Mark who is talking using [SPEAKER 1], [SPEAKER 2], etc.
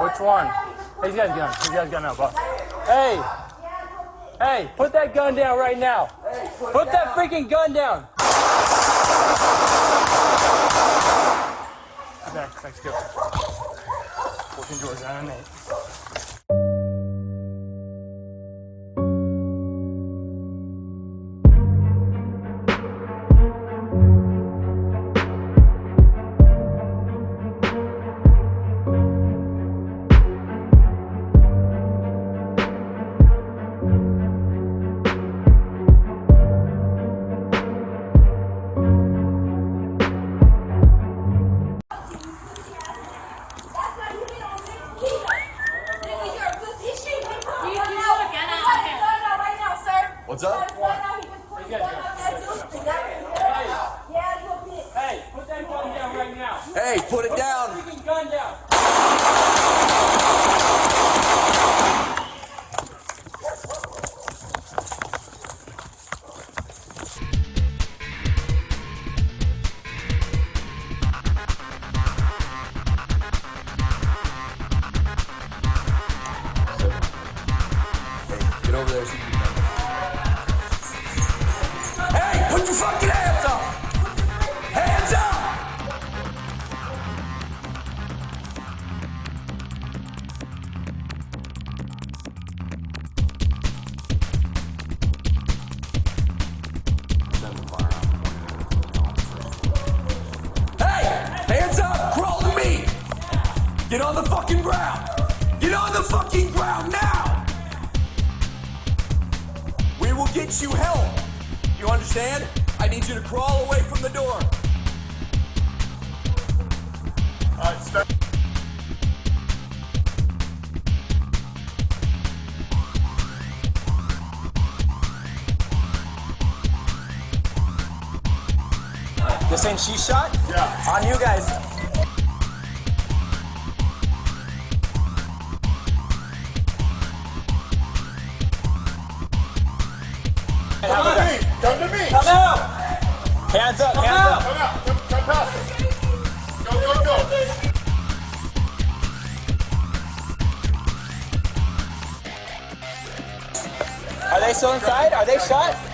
[SPEAKER 1] Which one? He's got a gun. He's got a gun now, boss. Hey! Hey, put that gun down right now. Put that freaking gun down. Thanks, go. 14 George, 9 and 8.
[SPEAKER 2] What's up?
[SPEAKER 1] Hey, put that gun down right now.
[SPEAKER 2] Hey, put it down.
[SPEAKER 1] Put the freaking gun down.
[SPEAKER 2] 'Get on the fucking ground! Get on the fucking ground now! We will get you help! You understand? I need you to crawl away from the door. Alright, start.
[SPEAKER 3] This ain't she shot?
[SPEAKER 2] Yeah.
[SPEAKER 3] On you guys.
[SPEAKER 2] Come to me! Come to me!
[SPEAKER 3] Come out! Hands up, hands up.
[SPEAKER 2] Come out! Come past us! Go, go, go!
[SPEAKER 3] Are they still inside? Are they shot?